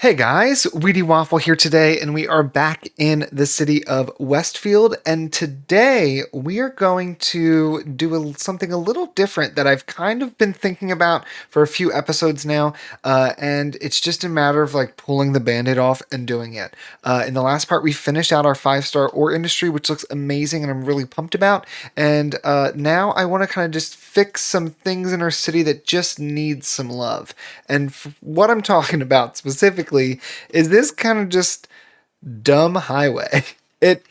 Hey guys, WheatyWaffle here today, and we are back in the city of Westfield, and today we are going to do something a little different that I've kind of been thinking about for a few episodes now, and it's just a matter of like pulling the band-aid off and doing it. In the last part, we finished out our 5-star ore industry, which looks amazing and I'm really pumped about, and now I want to kind of just fix some things in our city that just need some love. And what I'm talking about specifically is this kind of just dumb highway. It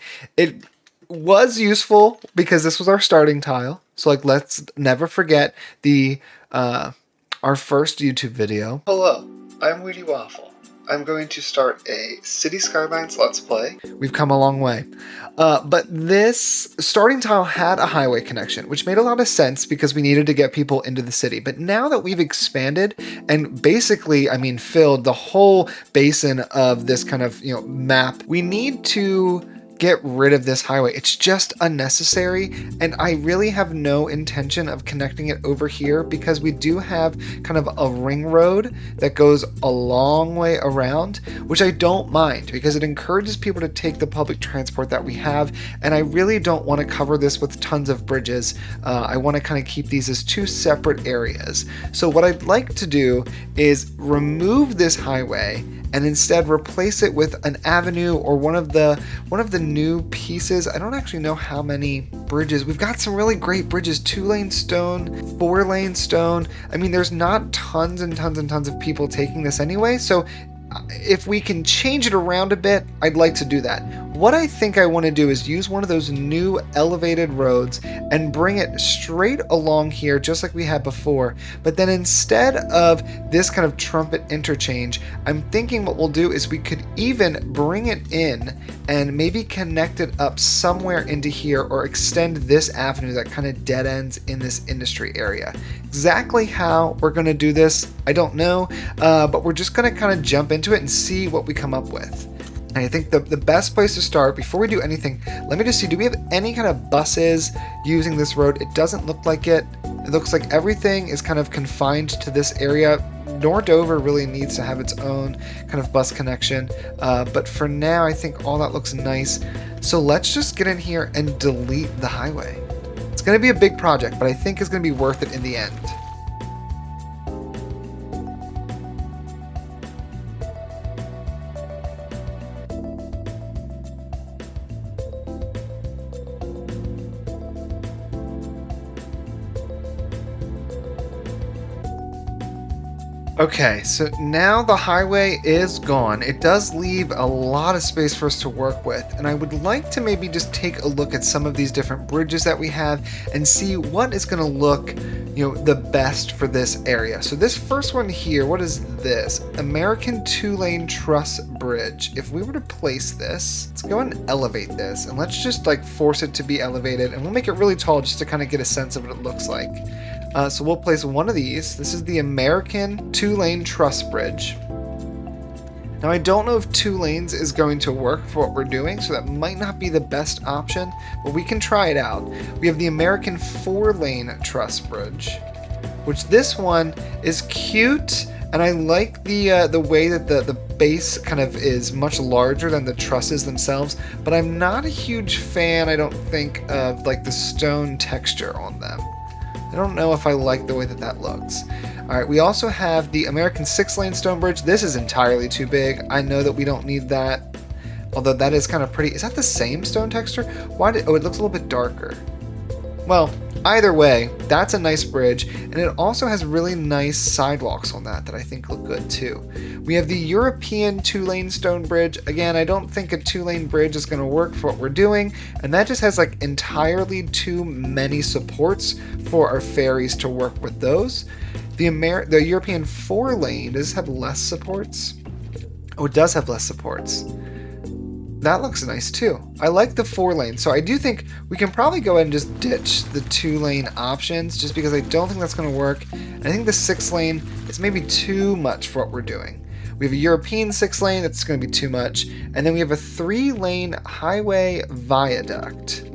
was useful because this was our starting tile. So like let's never forget the our first YouTube video. Hello, I'm WheatyWaffle. I'm going to start a City Skylines Let's Play. We've come a long way. But this starting tile had a highway connection, which made a lot of sense because we needed to get people into the city. But now that we've expanded and basically, filled the whole basin of this kind of, map, we need to get rid of this highway. It's just unnecessary, and I really have no intention of connecting it over here because we do have kind of a ring road that goes a long way around, which I don't mind because it encourages people to take the public transport that we have, and I really don't want to cover this with tons of bridges. I want to kind of keep these as two separate areas. So what I'd like to do is remove this highway and instead replace it with an avenue or one of the new pieces. I don't actually know how many bridges. We've got some really great bridges, 2-lane stone, 4-lane stone. There's not tons and tons and tons of people taking this anyway, so if we can change it around a bit, I'd like to do that. What I think I want to do is use one of those new elevated roads and bring it straight along here just like we had before, but then instead of this kind of trumpet interchange, I'm thinking what we'll do is we could even bring it in and maybe connect it up somewhere into here or extend this avenue that kind of dead ends in this industry area. Exactly how we're going to do this, I don't know, but we're just going to kind of jump into it and see what we come up with. And I think the best place to start, before we do anything, let me just see, do we have any kind of buses using this road? It doesn't look like it. It looks like everything is kind of confined to this area. Nordover really needs to have its own kind of bus connection, but for now I think all that looks nice. So let's just get in here and delete the highway. It's going to be a big project, but I think it's going to be worth it in the end. Okay, so now the highway is gone. It does leave a lot of space for us to work with, and I would like to maybe just take a look at some of these different bridges that we have and see what is going to look, the best for this area. So this first one here, what is this? American 2-lane truss bridge. If we were to place this, let's go and elevate this, and let's just like force it to be elevated, and we'll make it really tall just to kind of get a sense of what it looks like. So we'll place one of these. This is the American 2-lane truss bridge. Now I don't know if 2 lanes is going to work for what we're doing, so that might not be the best option, but we can try it out. We have the American 4-lane truss bridge, which this one is cute, and I like the way that the base kind of is much larger than the trusses themselves, but I'm not a huge fan, I don't think, of like the stone texture on them. I don't know if I like the way that that looks. Alright, we also have the American 6-lane stone bridge. This is entirely too big. I know that we don't need that, although that is kind of pretty. Is that the same stone texture? Oh, it looks a little bit darker. Well, either way, that's a nice bridge, and it also has really nice sidewalks on that I think look good too. We have the European 2-lane stone bridge. Again, I don't think a 2-lane bridge is going to work for what we're doing, and that just has like entirely too many supports for our ferries to work with those. The European 4-lane, does it have less supports? Oh, it does have less supports. That looks nice too. I like the 4-lane, so I do think we can probably go ahead and just ditch the 2-lane options just because I don't think that's going to work. And I think the 6-lane is maybe too much for what we're doing. We have a European 6-lane, that's going to be too much. And then we have a 3-lane highway viaduct.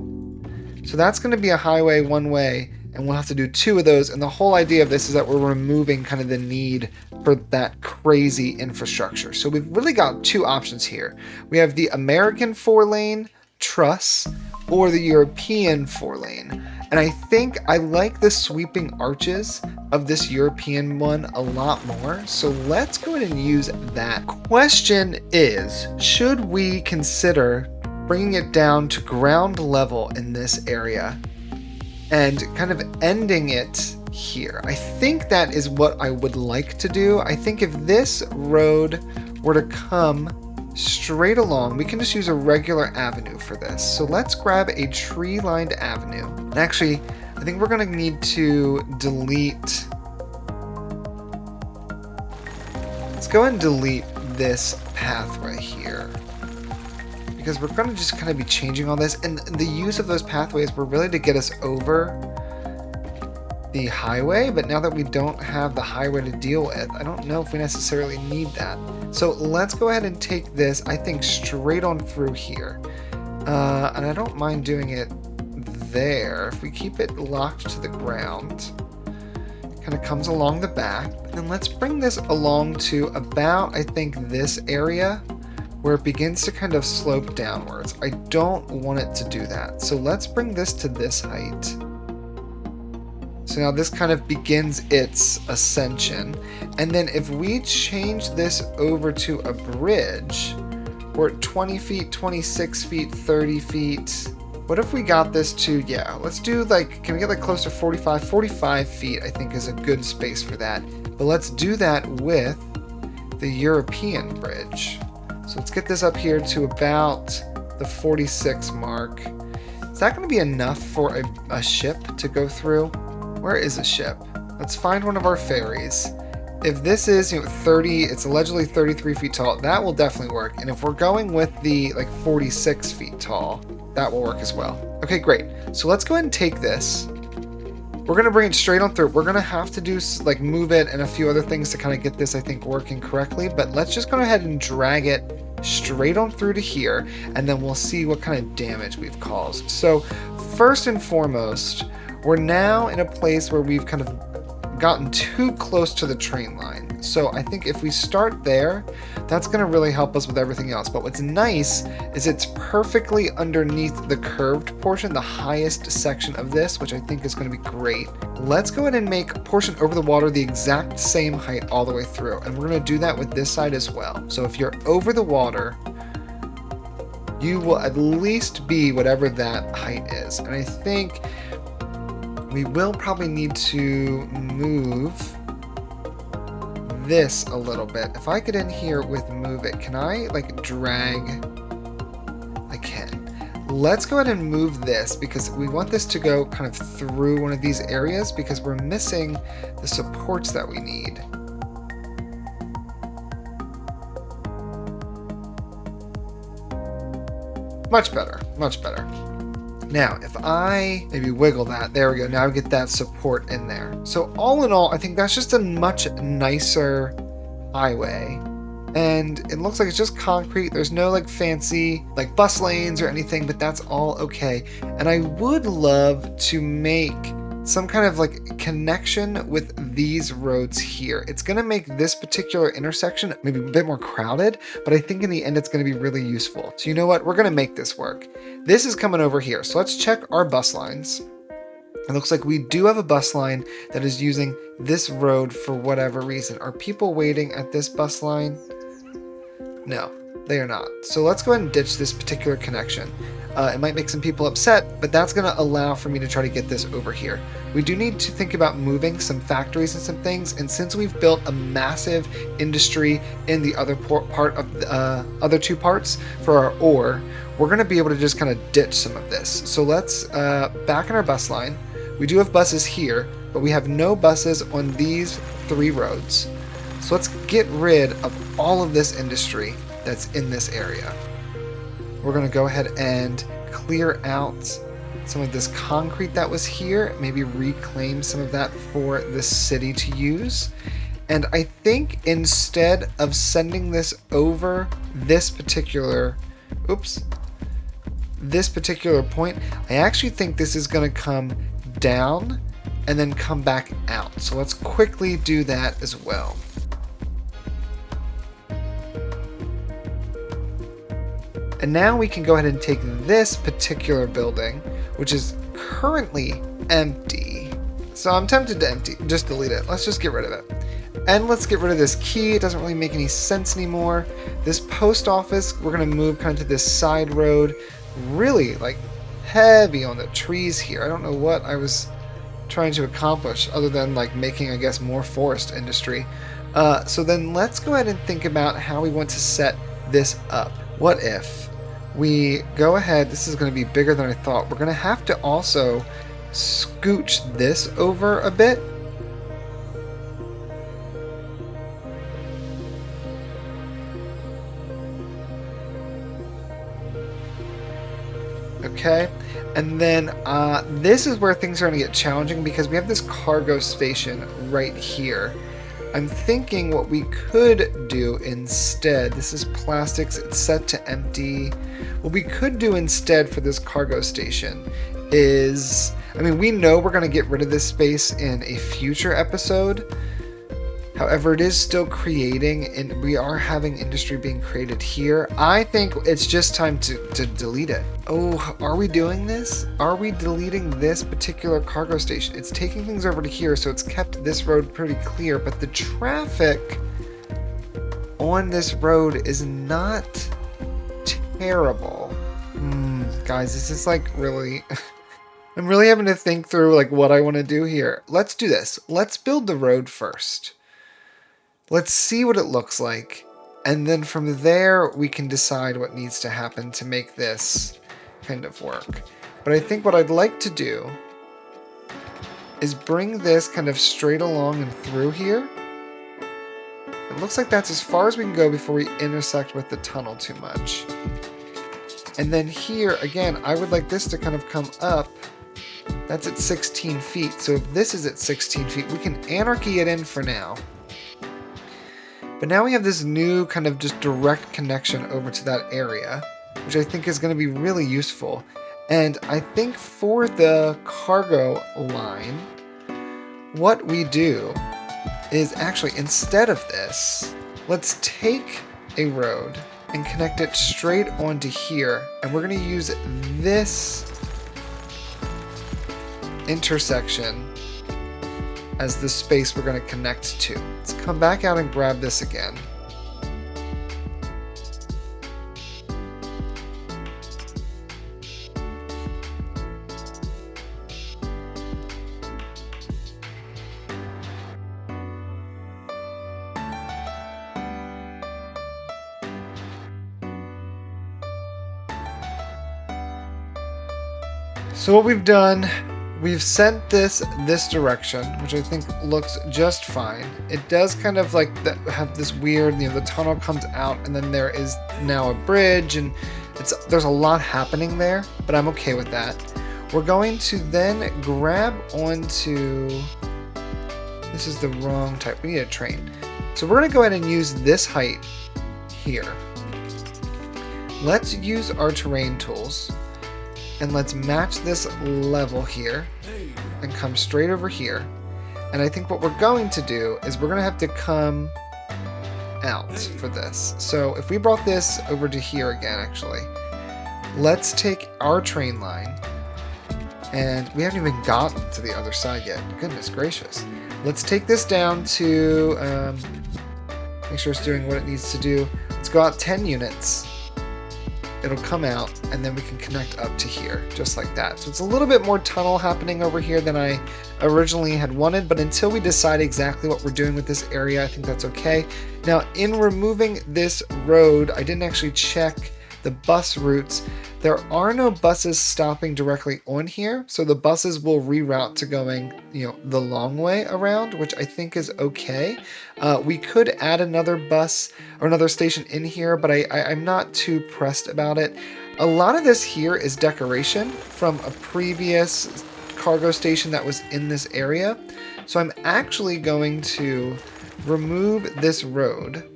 So that's going to be a highway one way, and we'll have to do 2 of those. And the whole idea of this is that we're removing kind of the need for that crazy infrastructure. So we've really got 2 options here. We have the American 4-lane truss or the European 4-lane. And I think I like the sweeping arches of this European one a lot more. So let's go ahead and use that. Question is, should we consider bringing it down to ground level in this area and kind of ending it here? I think that is what I would like to do. I think if this road were to come straight along, we can just use a regular avenue for this. So let's grab a tree-lined avenue. And actually, I think we're going to need to delete. Let's go ahead and delete this pathway here, because we're going to just kind of be changing all this. And the use of those pathways were really to get us over the highway, but now that we don't have the highway to deal with, I don't know if we necessarily need that. So let's go ahead and take this, I think, straight on through here. And I don't mind doing it there. If we keep it locked to the ground, it kind of comes along the back. And then let's bring this along to about, I think, this area where it begins to kind of slope downwards. I don't want it to do that. So let's bring this to this height. So now this kind of begins its ascension. And then if we change this over to a bridge, we're at 20 feet, 26 feet, 30 feet. What if we got this to, yeah, let's do like, can we get like close to 45 feet, I think is a good space for that. But let's do that with the European bridge. So let's get this up here to about the 46 mark. Is that going to be enough for a ship to go through? Where is a ship? Let's find one of our ferries. If this is 30, it's allegedly 33 feet tall, that will definitely work. And if we're going with the like 46 feet tall, that will work as well. Okay, great. So let's go ahead and take this. We're gonna bring it straight on through. We're gonna have to do like move it and a few other things to kind of get this, I think, working correctly. But let's just go ahead and drag it straight on through to here, and then we'll see what kind of damage we've caused. So first and foremost, we're now in a place where we've kind of gotten too close to the train line. So I think if we start there, that's going to really help us with everything else. But what's nice is it's perfectly underneath the curved portion, the highest section of this, which I think is going to be great. Let's go ahead and make a portion over the water the exact same height all the way through. And we're going to do that with this side as well. So if you're over the water, you will at least be whatever that height is. And I think we will probably need to move this a little bit. If I get in here with move it, can I like drag? I can. Let's go ahead and move this because we want this to go kind of through one of these areas because we're missing the supports that we need. Much better, much better. Now, if I maybe wiggle that, there we go. Now I get that support in there. So all in all, I think that's just a much nicer highway. And it looks like it's just concrete. There's no like fancy like bus lanes or anything, but that's all okay. And I would love to make some kind of like connection with these roads here. It's going to make this particular intersection maybe a bit more crowded, but I think in the end it's going to be really useful. So you know what? We're going to make this work. This is coming over here. So let's check our bus lines. It looks like we do have a bus line that is using this road for whatever reason. Are people waiting at this bus line? No, they are not. So let's go ahead and ditch this particular connection. It might make some people upset, but that's going to allow for me to try to get this over here. We do need to think about moving some factories and some things, and since we've built a massive industry in the other part of the other two parts for our ore, we're going to be able to just kind of ditch some of this. So let's back in our bus line. We do have buses here, but we have no buses on these 3 roads. So let's get rid of all of this industry that's in this area. We're going to go ahead and clear out some of this concrete that was here, maybe reclaim some of that for the city to use. And I think instead of sending this over this particular, this particular point, I actually think this is going to come down and then come back out. So let's quickly do that as well. And now we can go ahead and take this particular building, which is currently empty. So I'm tempted to just delete it. Let's just get rid of it. And let's get rid of this key. It doesn't really make any sense anymore. This post office, we're gonna move kind of to this side road. Really like heavy on the trees here. I don't know what I was trying to accomplish other than like making, I guess, more forest industry. So then let's go ahead and think about how we want to set this up. What if we go ahead, this is going to be bigger than I thought. We're going to have to also scooch this over a bit. Okay, and then this is where things are going to get challenging because we have this cargo station right here. I'm thinking what we could do instead, this is plastics, it's set to empty. What we could do instead for this cargo station is, I mean, we know we're going to get rid of this space in a future episode. However, it is still creating, and we are having industry being created here. I think it's just time to delete it. Oh, are we doing this? Are we deleting this particular cargo station? It's taking things over to here, so it's kept this road pretty clear, but the traffic on this road is not terrible. Guys, this is like really... I'm really having to think through like what I want to do here. Let's do this. Let's build the road first. Let's see what it looks like, and then from there we can decide what needs to happen to make this kind of work. But I think what I'd like to do is bring this kind of straight along and through here. It looks like that's as far as we can go before we intersect with the tunnel too much. And then here, again, I would like this to kind of come up. That's at 16 feet, so if this is at 16 feet, we can anarchy it in for now. But now we have this new kind of just direct connection over to that area, which I think is going to be really useful. And I think for the cargo line, what we do is actually, instead of this, let's take a road and connect it straight onto here. And we're going to use this intersection as the space we're going to connect to. Let's come back out and grab this again. So what we've done, we've sent this direction, which I think looks just fine. It does kind of like have this weird, the tunnel comes out and then there is now a bridge, and there's a lot happening there, but I'm okay with that. We're going to then grab onto, this is the wrong type, we need a train. So we're gonna go ahead and use this height here. Let's use our terrain tools. And let's match this level here and come straight over here. And I think what we're going to do is we're going to have to come out for this. So if we brought this over to here again, actually, let's take our train line. And we haven't even gotten to the other side yet. Goodness gracious. Let's take this down to, make sure it's doing what it needs to do. Let's go out 10 units. It'll come out, and then we can connect up to here, just like that. So it's a little bit more tunnel happening over here than I originally had wanted, but until we decide exactly what we're doing with this area, I think that's okay. Now, in removing this road, I didn't actually check the bus routes. There are no buses stopping directly on here, so the buses will reroute to going, the long way around, which I think is okay. We could add another bus or another station in here, but I'm not too pressed about it. A lot of this here is decoration from a previous cargo station that was in this area. So I'm actually going to remove this road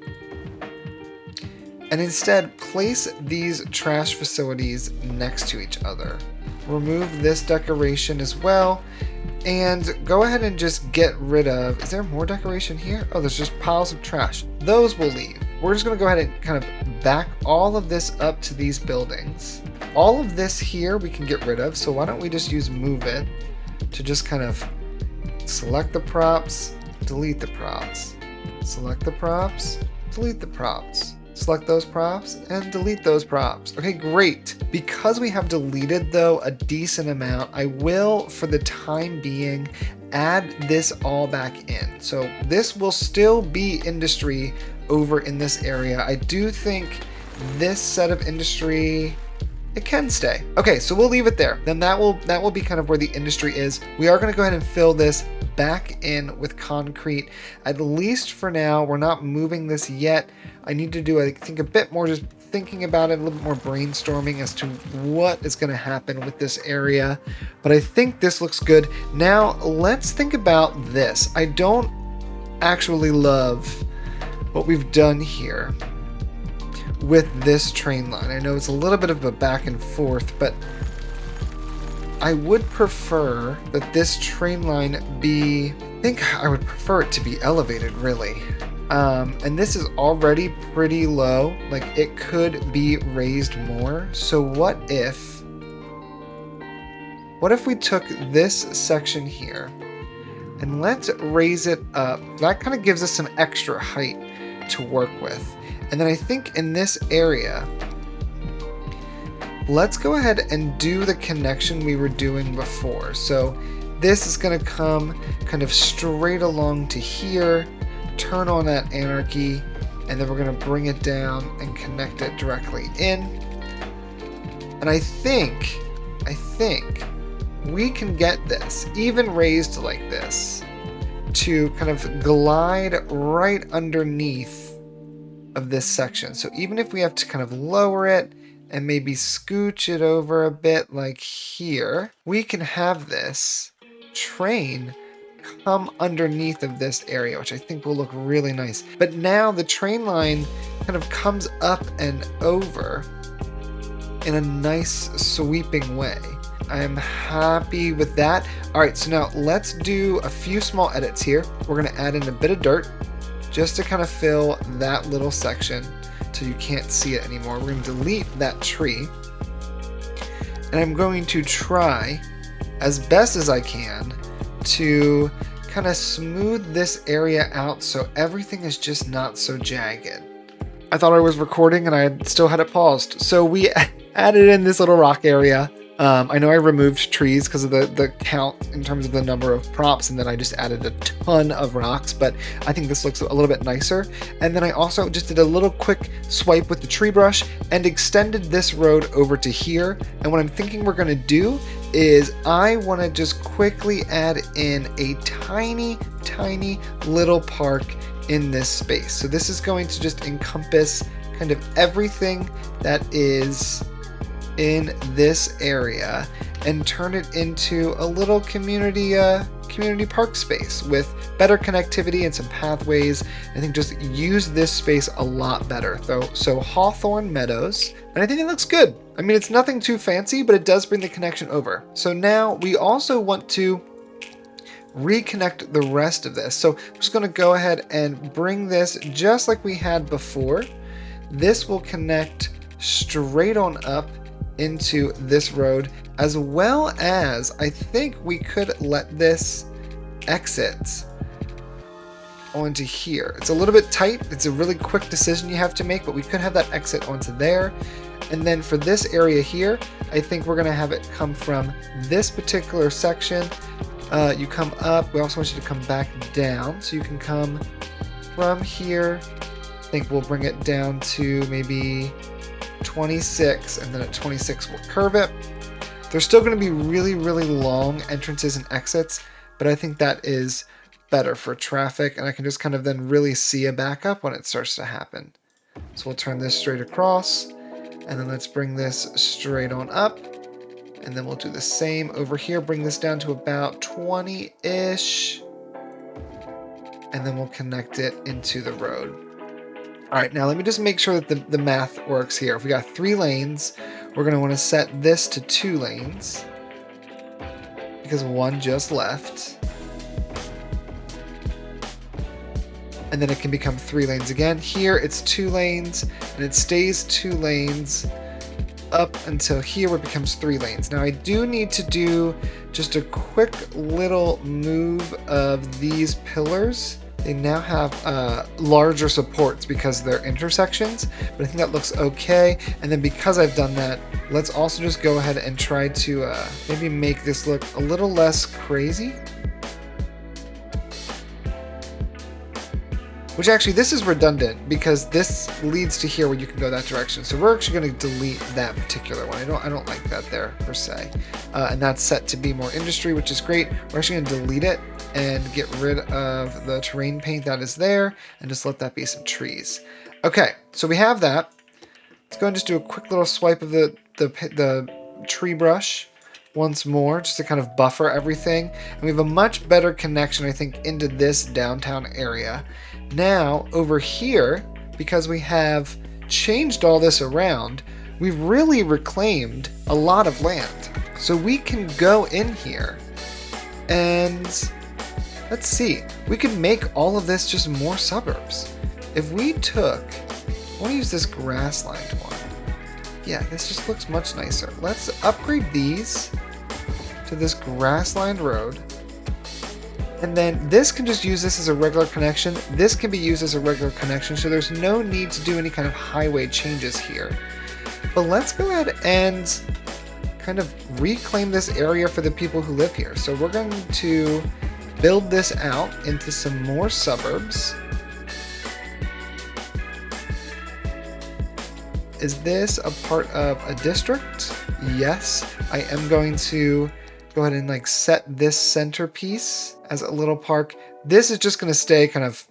and instead place these trash facilities next to each other. Remove this decoration as well, and go ahead and just get rid of, is there more decoration here? Oh, there's just piles of trash. Those will leave. We're just gonna go ahead and kind of back all of this up to these buildings. All of this here we can get rid of, so why don't we just use move it to just kind of select the props, delete the props, select the props, delete the props, select those props, and delete those props. Okay, great. Because we have deleted, though, a decent amount, I will, for the time being, add this all back in. So this will still be industry over in this area. I do think this set of industry, it can stay. Okay, so we'll leave it there. Then that will be kind of where the industry is. We are going to go ahead and fill this back in with concrete, at least for now. We're not moving this yet. I need to do, I think, a bit more just thinking about it, a little bit more brainstorming as to what is going to happen with this area. But I think this looks good. Now, let's think about this. I don't actually love what we've done here with this train line. I know it's a little bit of a back and forth, but I would prefer that this train line be, I think I would prefer it to be elevated, really. And this is already pretty low, like it could be raised more. So what if we took this section here and let's raise it up? That kind of gives us some extra height to work with. And then I think in this area, let's go ahead and do the connection we were doing before. So this is going to come kind of straight along to here, turn on that anarchy, and then we're going to bring it down and connect it directly in. And I think we can get this, even raised like this, to kind of glide right underneath of this section. So even if we have to kind of lower it and maybe scooch it over a bit like here, we can have this train come underneath of this area, which I think will look really nice. But now the train line kind of comes up and over in a nice sweeping way. I am happy with that. All right, so now let's do a few small edits here. We're gonna add in a bit of dirt just to kind of fill that little section so you can't see it anymore. We're gonna delete that tree. And I'm going to try as best as I can to kind of smooth this area out so everything is just not so jagged. I thought I was recording and I still had it paused. So we added in this little rock area. I know I removed trees because of the count in terms of the number of props, and then I just added a ton of rocks, but I think this looks a little bit nicer. And then I also just did a little quick swipe with the tree brush and extended this road over to here. And what I'm thinking we're going to do is I want to just quickly add in a tiny little park in this space. So this is going to just encompass kind of everything that is in this area and turn it into a little community park space with better connectivity and some pathways. I think just use this space a lot better. So Hawthorne Meadows, and I think it looks good. I mean, it's nothing too fancy, but it does bring the connection over. So now we also want to reconnect the rest of this. So I'm just going to go ahead and bring this just like we had before. This will connect straight on up into this road, as well as I think we could let this exit onto here. It's a little bit tight. It's a really quick decision you have to make, but we could have that exit onto there. And then for this area here, I think we're gonna have it come from this particular section. You come up. We also want you to come back down. So you can come from here. I think we'll bring it down to maybe 26, and then at 26 we'll curve it. There's still going to be really long entrances and exits, but I think that is better for traffic, and I can just kind of then really see a backup when it starts to happen. So we'll turn this straight across, and then let's bring this straight on up, and then we'll do the same over here. Bring this down to about 20-ish, and then we'll connect it into the road. All right, now let me just make sure that the math works here. If we got 3 lanes, we're going to want to set this to 2 lanes, because one just left. And then it can become 3 lanes again. Here it's 2 lanes, and it stays 2 lanes up until here where it becomes 3 lanes. Now I do need to do just a quick little move of these pillars. They now have larger supports because they're intersections, but I think that looks okay. And then because I've done that, let's also just go ahead and try to maybe make this look a little less crazy. Which actually, this is redundant because this leads to here where you can go that direction. So we're actually going to delete that particular one. I don't like that there per se. And that's set to be more industry, which is great. We're actually going to delete it and get rid of the terrain paint that is there and just let that be some trees. Okay, so we have that. Let's go and just do a quick little swipe of the tree brush once more, just to kind of buffer everything. And we have a much better connection, I think, into this downtown area. Now, over here, because we have changed all this around, we've really reclaimed a lot of land. So we can go in here and let's see, we can make all of this just more suburbs. If we took, I want to use this grass-lined one. Yeah, this just looks much nicer. Let's upgrade these to this grass-lined road. And then this can just use this as a regular connection. This can be used as a regular connection, so there's no need to do any kind of highway changes here. But let's go ahead and kind of reclaim this area for the people who live here. So we're going to build this out into some more suburbs. Is this a part of a district? Yes, I am going to go ahead and like set this centerpiece as a little park. This is just going to stay kind of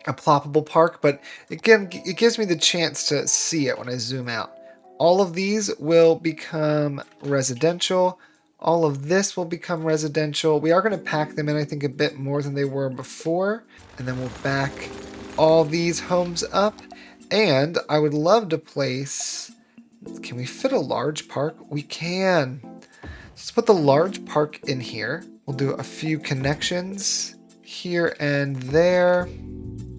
a ploppable park, but again, it gives me the chance to see it when I zoom out. All of these will become residential. All of this will become residential. We are going to pack them in, I think, a bit more than they were before. And then we'll back all these homes up. And I would love to place... Can we fit a large park? We can. Let's put the large park in here. We'll do a few connections here and there,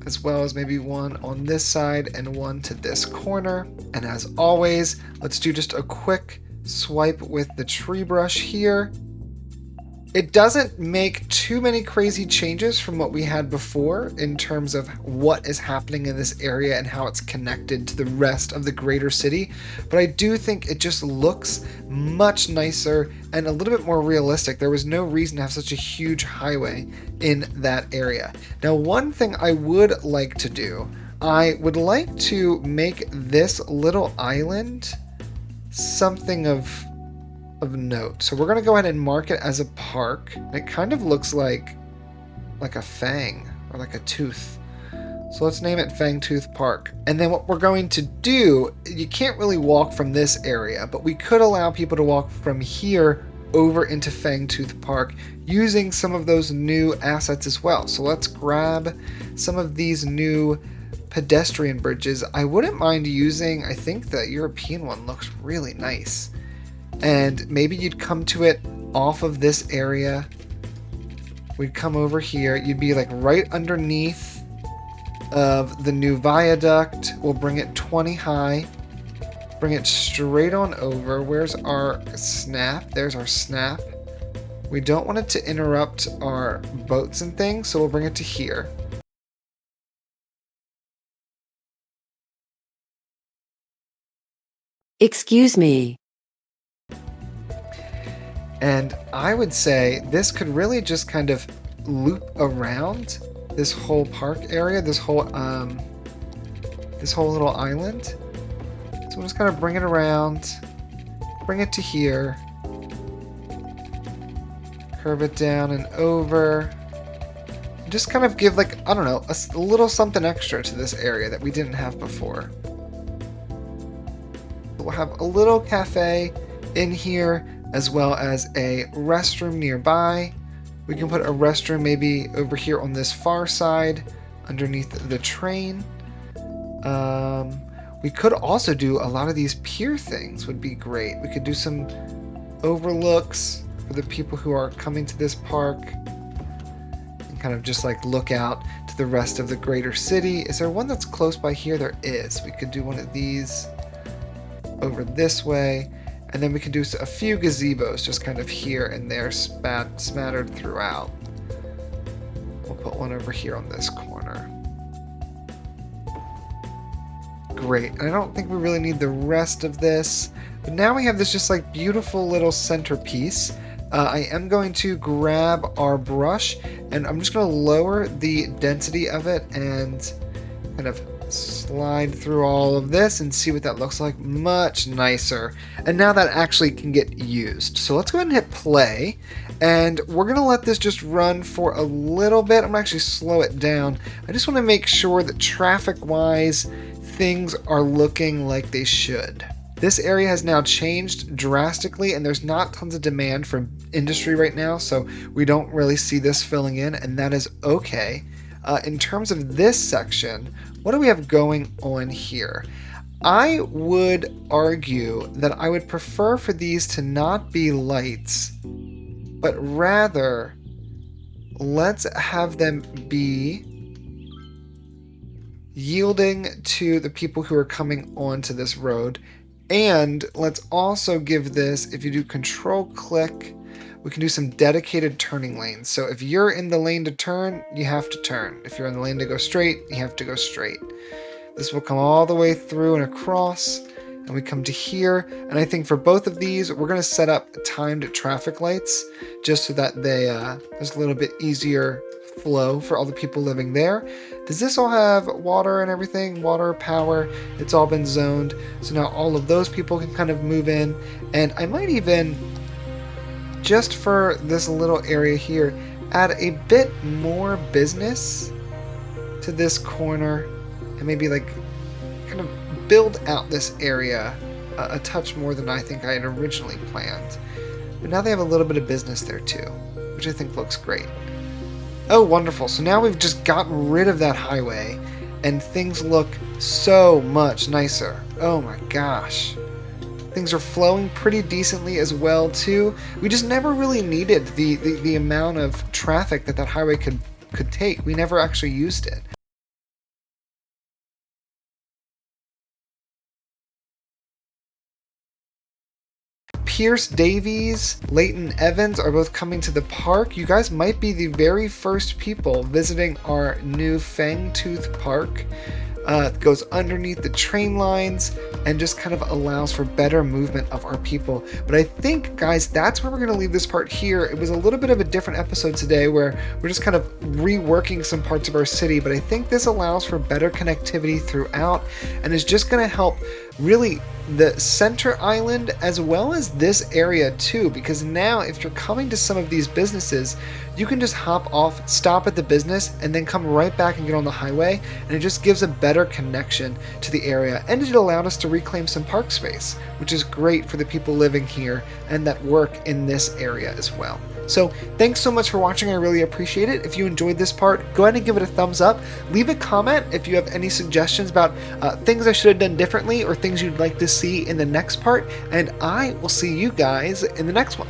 as well as maybe one on this side and one to this corner. And as always, let's do just a quick swipe with the tree brush here. It doesn't make too many crazy changes from what we had before in terms of what is happening in this area and how it's connected to the rest of the greater city, but I do think it just looks much nicer and a little bit more realistic. There was no reason to have such a huge highway in that area. Now, one thing I would like to do, I would like to make this little island something of note. So we're going to go ahead and mark it as a park. It kind of looks like a fang or like a tooth. So let's name it Fang Tooth Park. And then what we're going to do, you can't really walk from this area, but we could allow people to walk from here over into Fang Tooth Park using some of those new assets as well. So let's grab some of these new pedestrian bridges. I wouldn't mind using, I think the European one looks really nice. And maybe you'd come to it off of this area. We'd come over here. You'd be like right underneath of the new viaduct. We'll bring it 20 high. Bring it straight on over. Where's our snap? There's our snap. We don't want it to interrupt our boats and things, so we'll bring it to here. Excuse me. And I would say this could really just kind of loop around this whole park area, this whole little island. So we'll just kind of bring it around, bring it to here, curve it down and over. Just kind of give like, I don't know, a little something extra to this area that we didn't have before. We'll have a little cafe in here, as well as a restroom nearby. We can put a restroom maybe over here on this far side, underneath the train. We could also do a lot of these pier things would be great. We could do some overlooks for the people who are coming to this park. And kind of just like look out to the rest of the greater city. Is there one that's close by here? There is. We could do one of these over this way. And then we can do a few gazebos just kind of here and there smattered throughout. We'll put one over here on this corner. Great. And I don't think we really need the rest of this. But now we have this just like beautiful little centerpiece. I am going to grab our brush and I'm just going to lower the density of it and kind of slide through all of this and see what that looks like. Much nicer. And now that actually can get used. So let's go ahead and hit play. And we're going to let this just run for a little bit. I'm going to actually slow it down. I just want to make sure that traffic-wise things are looking like they should. This area has now changed drastically and there's not tons of demand for industry right now, so we don't really see this filling in, and that is okay. In terms of this section, what do we have going on here? I would argue that I would prefer for these to not be lights, but rather let's have them be yielding to the people who are coming onto this road. And let's also give this, if you do control click, we can do some dedicated turning lanes. So if you're in the lane to turn, you have to turn. If you're in the lane to go straight, you have to go straight. This will come all the way through and across, and we come to here. And I think for both of these, we're going to set up timed traffic lights just so that they there's a little bit easier flow for all the people living there. Does this all have water and everything? Water, power, it's all been zoned. So now all of those people can kind of move in. And I might even, just for this little area here, add a bit more business to this corner and maybe like kind of build out this area a touch more than I think I had originally planned. But now they have a little bit of business there too, which I think looks great. Oh, wonderful. So now we've just gotten rid of that highway and things look so much nicer. Oh my gosh. Things are flowing pretty decently as well too. We just never really needed the amount of traffic that highway could take. We never actually used it. Pierce Davies, Leighton Evans are both coming to the park. You guys might be the very first people visiting our new Fang Tooth Park. It goes underneath the train lines and just kind of allows for better movement of our people. But I think, guys, that's where we're going to leave this part here. It was a little bit of a different episode today where we're just kind of reworking some parts of our city, but I think this allows for better connectivity throughout and is just going to help really the center island as well as this area too, because now if you're coming to some of these businesses, you can just hop off, stop at the business, and then come right back and get on the highway, and it just gives a better connection to the area, and it allowed us to reclaim some park space, which is great for the people living here and that work in this area as well. So thanks so much for watching. I really appreciate it. If you enjoyed this part, go ahead and give it a thumbs up. Leave a comment if you have any suggestions about things I should have done differently or things you'd like to see in the next part, and I will see you guys in the next one.